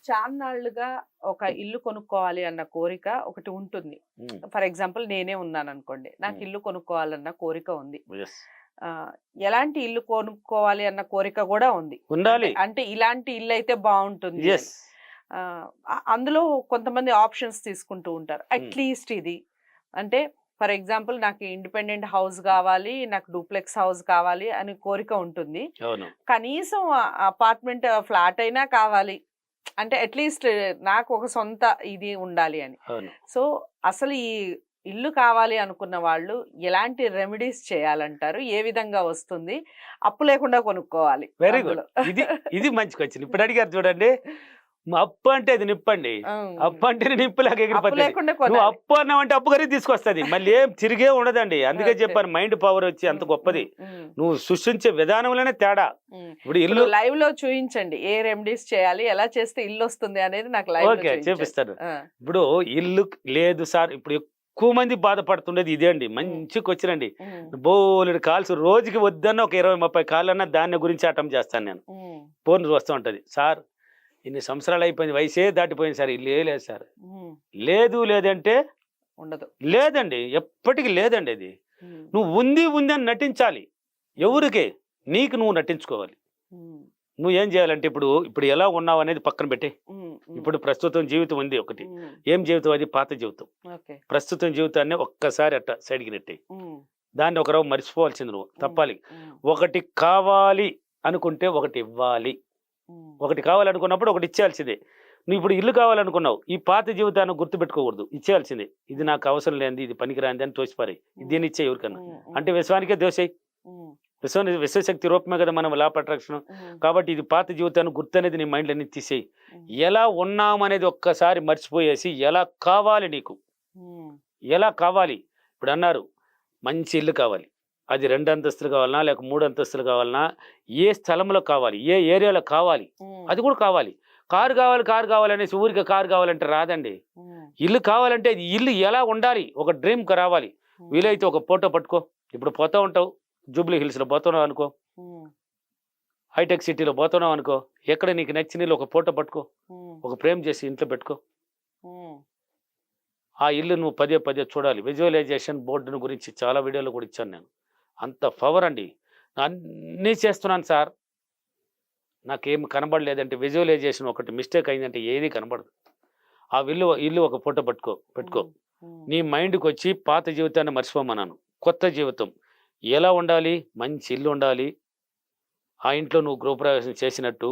చాన్నాళ్లుగా ఒక ఇల్లు కొనుక్కోవాలి అన్న కోరిక ఒకటి ఉంటుంది. ఫర్ ఎగ్జాంపుల్ నేనే ఉన్నాననుకోండి. నాకు ఇల్లు కొనుక్కోవాలన్న కోరిక ఉంది. యెస్. ఎలాంటి ఇల్లు కొనుక్కోవాలి అన్న కోరిక గూడా ఉంది. ఉండాలి. అంటే ఇలాంటి ఇల్లయితే బావుంటుంది అని. యెస్. అందులో కొంతమంది ఆప్షన్స్ తీసుకుంటూ ఉంటారు. అట్‌లీస్ట్ ఇది అంటే ఫర్ ఎగ్జాంపుల్ నాకు ఇండిపెండెంట్ హౌస్ గావాలి, నాకు డూప్లెక్స్ హౌస్ కావాలి అని కోరిక ఉంటుంది. అవును. కనీసం అపార్ట్మెంట్, ఫ్లాట్ అయినా కావాలి. అంటే అట్‌లీస్ట్ నాకు ఒక సొంత ఇది ఉండాలి అని. అవును. సో, అసలు ఈ ఇల్లు కావాలి అనుకున్న వాళ్ళు ఎలాంటి రెమెడీస్ చేయాలంటారు? ఏ విధంగా వస్తుంది? అప్పు లేకుండా కొనుక్కోవాలి వెరీ గుడ్. అందులో. ఇది ఇది మంచి క్వశ్చన్. ఇప్పుడు అడిగారు చూడండి. అప్పు అంటే అది నిప్పండి. అప్పు అంటేనే నిప్పులాగా అప్పు ఎగిరిపోతుంది. లేకుండా నువ్వు కొనాలి. అప్పు అన్నావంటే అప్పు ఖరీదు తీసుకొస్తుంది. మళ్ళీ ఏం తిరిగే ఉండదండి. అందుకే ఓకే. చెప్పాను మైండ్ పవర్ వచ్చి అంత గొప్పది. నువ్వు సృష్టించే విధానంలోనే తేడా. ఇప్పుడు ఇల్లు లైవ్ లో చూపించండి. ఏ రెమెడీస్ చేయాలి, ఎలా చేస్తే ఇల్లు వస్తుంది అనేది నాకు లైవ్ లో ఓకే చూపించండి. చూపిస్తాను. ఆ, ఇప్పుడు ఇల్లు లేదు సార్. ఇప్పుడు ఎక్కువ మంది బాధపడుతుండేది ఇదే అండి. మంచి క్వశ్చన్ అండి. ఉమ్, బోలెడు కాల్స్ రోజుకి వద్దన్న ఒక 20-30 కాళ్ళన్నా దాని గురించి అటెంప్ట్ చేస్తాను నేను. ఉమ్, ఫోన్ వస్తూ ఉంటుంది. సార్ ఇన్ని సంవత్సరాలు అయిపోయింది, వయసే దాటిపోయింది సార్, ఇల్లు లేదు సార్. ఉమ్, లేదంటే ఉండదు. లేదండి, ఎప్పటికీ లేదండి. అది ఉమ్, నువ్వు ఉంది అని నటించాలి. ఎవరికి? నీకు నువ్వు నటించుకోవాలి. ఉమ్, నువ్వు ఏం చేయాలంటే ఇప్పుడు ఎలా ఉన్నావు అనేది పక్కన పెట్టి, ఉమ్, ఉమ్, ఇప్పుడు ప్రస్తుతం జీవితం ఉంది ఒకటి. ఉమ్, ఏం జీవితం? అది పాత జీవితం. ఓకే. ప్రస్తుతం జీవితాన్ని ఒక్కసారి అట్ట సైడ్కి నెట్టి ఉమ్, దాన్ని ఒకరోజు మర్చిపోవాల్సింది నువ్వు. తప్పాలి. ఉమ్, ఒకటి కావాలి అనుకుంటే ఒకటి ఇవ్వాలి. ఉమ్, ఒకటి కావాలనుకున్నప్పుడు ఒకటి ఇచ్చేయాల్సిందే. నువ్వు ఇప్పుడు ఇల్లు కావాలనుకున్నావు, ఈ పాత జీవితాన్ని గుర్తుపెట్టుకోకూడదు, ఇచ్చేయాల్సిందే. ఇది నాకు అవసరం లేనిది, ఇది పనికిరాంది అని తోసిపారి. దీన్ని ఇచ్చే ఎవరికన్నా. ఉమ్, అంటే విశ్వానికే దోసేయి. ఉమ్, విశ్వశక్తి రూపమే కదా మనం లా అట్రాక్షన్. ఉమ్, కాబట్టి ఇది పాత జీవితాన్ని గుర్తు అనేది నీ మైండ్లో అన్ని తీసేయి. ఉమ్, ఎలా ఉన్నామనేది ఒక్కసారి మర్చిపోయేసి ఎలా కావాలి నీకు, ఉమ్, ఎలా కావాలి. ఇప్పుడు అన్నారు మంచి ఇల్లు కావాలి. అది 2 అంతస్తులు కావాలన్నా, లేక 3 అంతస్తులు కావాలన్నా, ఏ స్థలంలో కావాలి, ఏ ఏరియాలో కావాలి, ఉమ్, అది కూడా కావాలి. కారు కావాలి అనేసి ఊరికి కారు కావాలంటే రాదండి. ఉమ్, ఇల్లు కావాలంటే అది ఇల్లు ఎలా ఉండాలి, ఒక డ్రీమ్ రావాలి. వీలైతే ఒక ఫోటో పట్టుకో. ఇప్పుడు పోతూ ఉంటావు, జూబ్లీ హిల్స్లో పోతున్నావు అనుకో, ఉమ్, హైటెక్ సిటీలో పోతున్నావు అనుకో, ఎక్కడ నీకు నచ్చిన ఇల్లు ఒక ఫోటో పట్టుకో, ఉమ్, ఒక ఫ్రేమ్ చేసి ఇంట్లో పెట్టుకో. ఉమ్, ఆ ఇల్లు నువ్వు పదే చూడాలి. విజువలైజేషన్ బోర్డును గురించి చాలా వీడియోలు కూడా ఇచ్చాను నేను. అంత పవర్ అండి. అన్నీ చేస్తున్నాను సార్, నాకేం కనబడలేదంటే విజువలైజేషన్ ఒకటి మిస్టేక్ అయిందంటే ఏది కనబడదు. ఆ ఇల్లు ఒక ఫోటో పెట్టుకో. ఉమ్, నీ మైండ్కి వచ్చి పాత జీవితాన్ని మర్చిపోమన్నాను. కొత్త జీవితం ఎలా ఉండాలి? మంచి ఇల్లు ఉండాలి. ఆ ఇంట్లో నువ్వు గృహప్రవేశం చేసినట్టు.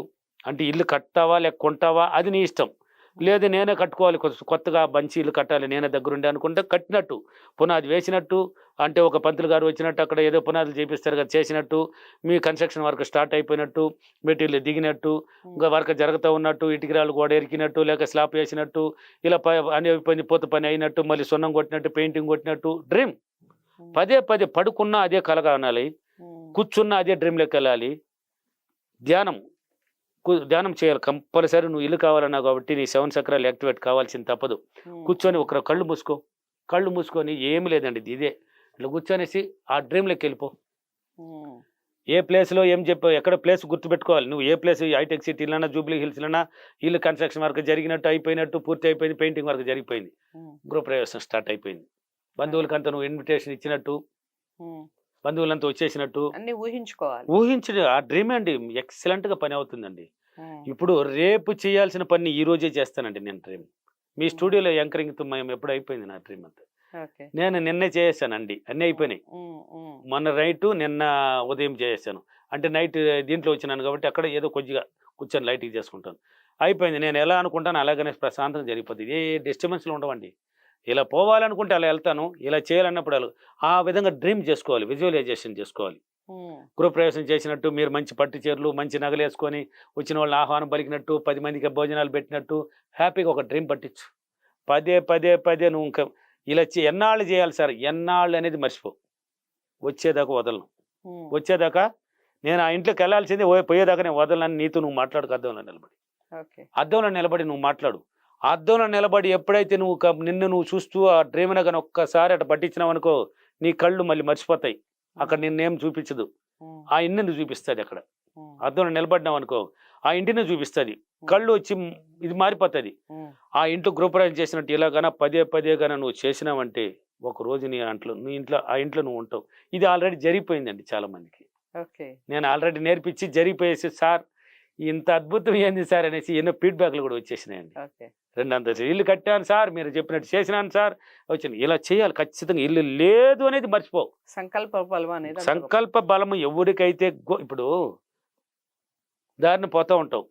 అంటే ఇల్లు కట్టావా లేక కొంటావా అది నీ ఇష్టం. లేదు నేనే కట్టుకోవాలి, కొత్తగా మంచి ఇల్లు కట్టాలి నేనే దగ్గరుండి అనుకుంటే కట్టినట్టు, పునాది వేసినట్టు. అంటే ఒక పంతులు గారు వచ్చినట్టు అక్కడ ఏదో పునాదులు చేపిస్తారు కదా, చేసినట్టు. మీ కన్స్ట్రక్షన్ వర్క్ స్టార్ట్ అయిపోయినట్టు, మెటీరియల్ దిగినట్టు, ఇంకా వర్క్ జరుగుతూ ఉన్నట్టు, ఇటుకరాలు గోడ ఎరికినట్టు, లేక స్లాబ్ వేసినట్టు, ఇలా అని అయిపోయింది పూత పని అయినట్టు, మళ్ళీ సున్నం కొట్టినట్టు, పెయింటింగ్ కొట్టినట్టు. డ్రీమ్ పదే పడుకున్నా అదే కలగా అనాలి, కూర్చున్నా అదే డ్రీమ్లోకి వెళ్ళాలి. ధ్యానం చేయాలి కంపల్సరీ. నువ్వు ఇల్లు కావాలన్నావు కాబట్టి నీ 7 చక్రాలు యాక్టివేట్ కావాల్సింది తప్పదు. కూర్చొని ఒక కళ్ళు మూసుకొని ఏమి లేదండి ఇదే ఇట్లా కూర్చొనేసి ఆ డ్రీమ్లోకి వెళ్ళిపో. ఏ ప్లేస్లో ఏం చెప్పావు, ఎక్కడ ప్లేస్ గుర్తుపెట్టుకోవాలి. నువ్వు ఏ ప్లేస్, హైటెక్ సిటీలన్నా, జూబ్లీ హిల్స్లన్నా, ఇల్లు కన్స్ట్రక్షన్ వర్క్ జరిగినట్టు అయిపోయినట్టు, పూర్తి అయిపోయింది, పెయింటింగ్ వర్క్ జరిగిపోయింది, గృహప్రవేశం స్టార్ట్ అయిపోయింది, బంధువులకంతా నువ్వు ఇన్విటేషన్ ఇచ్చినట్టు, బంధువులంతా వచ్చేసినట్టు అన్ని ఊహించుకోవాలి. ఊహించడు. ఆ డ్రీమ్ అండి ఎక్సలెంట్గా పని అవుతుందండి. ఇప్పుడు రేపు చేయాల్సిన పని ఈ రోజే చేస్తానండి నేను. డ్రీమ్ మీ స్టూడియోలో యాంకరింగ్తో మేము ఎప్పుడు అయిపోయింది నా డ్రీమ్ అంతా. నేను నిన్నే చేసేసానండి, అన్నీ అయిపోయినాయి. మొన్న నిన్న ఉదయం చేసేసాను. అంటే నైట్ దీంట్లో వచ్చినాను కాబట్టి అక్కడ ఏదో కొద్దిగా కూర్చొని లైటింగ్ చేసుకుంటాను. అయిపోయింది. నేను ఎలా అనుకుంటాను అలాగనే ప్రశాంతంగా జరిగిపోతుంది. ఏ డిస్టర్బెన్స్లు ఉండవండి. ఇలా పోవాలనుకుంటే అలా వెళ్తాను, ఇలా చేయాలన్నప్పుడు ఆ విధంగా డ్రీమ్ చేసుకోవాలి, విజువలైజేషన్ చేసుకోవాలి. గృహప్రవేశం చేసినట్టు మీరు మంచి పట్టు చీరలు, మంచి నగలు వేసుకొని వచ్చిన వాళ్ళని ఆహ్వానం పలికినట్టు, 10 మందికి భోజనాలు పెట్టినట్టు హ్యాపీగా ఒక డ్రీమ్ పట్టించు. పదే నువ్వు ఇంకా ఇలా ఎన్నాళ్ళు చేయాలి సార్, ఎన్నాళ్ళు అనేది మర్చిపో. వచ్చేదాకా వదలను. వచ్చేదాకా నేను ఆ ఇంట్లోకి వెళ్ళాల్సిందే, పోయేదాకా నేను వదలని నీతో నువ్వు మాట్లాడుకు. అద్దంలో నిలబడి నువ్వు మాట్లాడు. అద్దంలో నిలబడి ఎప్పుడైతే నిన్ను నువ్వు చూస్తూ ఆ డ్రీమ్ని కానీ ఒక్కసారి అట్లా పట్టించినావు అనుకో, నీ కళ్ళు మళ్ళీ మర్చిపోతాయి. అక్కడ నిన్నేం చూపించదు, ఆ ఇన్ను చూపిస్తుంది. అక్కడ అద్దంలో నిలబడినావు అనుకో, ఆ ఇంటిని చూపిస్తుంది. కళ్ళు వచ్చి ఇది మారిపోతుంది. ఆ ఇంట్లో గృహప్రవేశం చేసినట్టు ఇలాగన పదే పదే గాన నువ్వు చేసినావంటే ఒక రోజు నీ ఇంట్లో ఆ ఇంట్లో నువ్వు ఉంటావు. ఇది ఆల్రెడీ జరిగిపోయిందండి చాలా మందికి. ఓకే. నేను ఆల్రెడీ నేర్పించి జరిగిపోయేసి సార్ ఇంత అద్భుతం ఏంది సార్ అనేసి ఎన్నో ఫీడ్బ్యాక్లు కూడా వచ్చేసినాయండి. ఓకే. 2 అంతస్తులు ఇల్లు కట్టాను సార్, మీరు చెప్పినట్టు చేసినాను సార్, వచ్చింది ఇలా చేయాలి ఖచ్చితంగా. ఇల్లు లేదు అనేది మర్చిపో. సంకల్ప బలం అనేది అంత గొప్ప. సంకల్ప బలము ఎవరికైతే ఇప్పుడు దారిని పోతా ఉంటావు.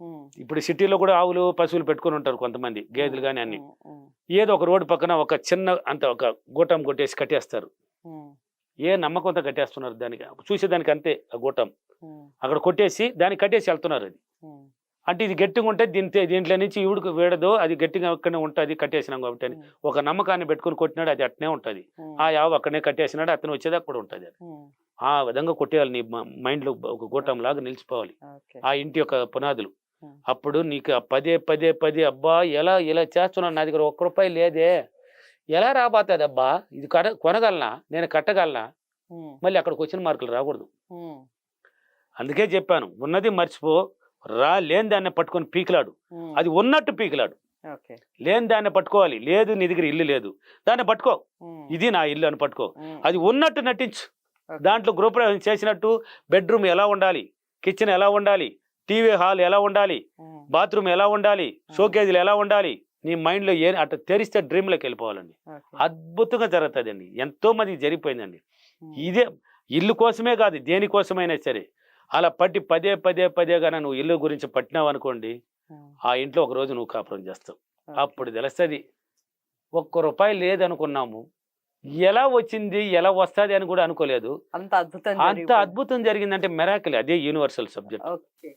ఉమ్, ఇప్పుడు సిటీలో కూడా ఆవులు పశువులు పెట్టుకొని ఉంటారు కొంతమంది, గేదెలు కానీ అన్ని. ఉమ్, ఉమ్, ఏదో ఒక రోడ్డు పక్కన ఒక చిన్న అంత ఒక గూటం కొట్టేసి కట్టేస్తారు. ఉమ్, ఏ నమ్మకంతో కట్టేస్తున్నారు దానికి, చూసేదానికి అంతే ఆ గూటం ఉమ్, అక్కడ కొట్టేసి దాన్ని కట్టేసి వెళ్తున్నారు. అది ఉమ్, అంటే ఇది గట్టిగా ఉంటే దీంట్లో నుంచి ఈవిడికి వేడదు, అది గట్టిగా అక్కడనే ఉంటుంది కట్టేసినాం కాబట్టి అని ఒక నమ్మకాన్ని పెట్టుకుని కొట్టినాడు, అది అట్నే ఉంటుంది. ఉమ్, ఆ యావ అక్కడనే కట్టేసినాడు, అతను వచ్చేది అక్కడ ఉంటుంది. అది ఉమ్, ఆ విధంగా కొట్టేయాలి, నీ మైండ్లో ఒక గూటం లాగా నిలిచిపోవాలి ఓకే. ఆ ఇంటి యొక్క పునాదులు. ఉమ్, అప్పుడు నీకు ఆ పదే పదే పదే అబ్బా ఎలా ఇలా చేస్తున్నాను, నా దగ్గర 1 రూపాయి లేదే, ఎలా రాబోతుంది అబ్బా, ఇది కొనగలనా, నేను కట్టగలనా, ఉమ్, మళ్ళీ అక్కడికి వచ్చిన మార్కులు రాకూడదు. ఉమ్, అందుకే చెప్పాను, ఉన్నది మర్చిపో, లేని దాన్ని పట్టుకొని పీకిలాడు, ఉమ్, అది ఉన్నట్టు పీకిలాడు. ఓకే. లేని దాన్ని పట్టుకోవాలి. లేదు నీ దగ్గర ఇల్లు లేదు, దాన్ని పట్టుకో, ఉమ్, ఇది నా ఇల్లు అని పట్టుకో, ఉమ్, అది ఉన్నట్టు నటించు. ఓకే. దాంట్లో గృహప్రవేశం చేసినట్టు బెడ్రూమ్ ఎలా ఉండాలి, కిచెన్ ఎలా ఉండాలి, టీవీ హాల్ ఎలా ఉండాలి, ఉమ్, బాత్రూమ్ ఎలా ఉండాలి, షోకేజీలు ఎలా ఉండాలి, నీ మైండ్లో అట్లా తెరిస్తే డ్రీమ్లోకి వెళ్ళిపోవాలండి. ఓకే. అద్భుతంగా జరుగుతుందండి. ఎంతో మందికి జరిగిపోయిందండి. ఉమ్, ఇదే ఇల్లు కోసమే కాదు, దేనికోసమైనా సరే అలా పట్టి పదే పదే పదేగానే నువ్వు ఇల్లు గురించి పట్టినావు అనుకోండి, ఉమ్, ఆ ఇంట్లో ఒక రోజు నువ్వు కాపురం చేస్తావు. ఓకే. అప్పుడు తెలుస్తుంది 1 రూపాయి లేదనుకున్నాము, ఎలా వచ్చింది ఎలా వస్తుంది అని కూడా అనుకోలేదు. అంత అద్భుతం అంత జరిగిపోయింది. అద్భుతం జరిగిందంటే మెరాకిల్. అదే యూనివర్సల్ సబ్జెక్ట్. ఓకే.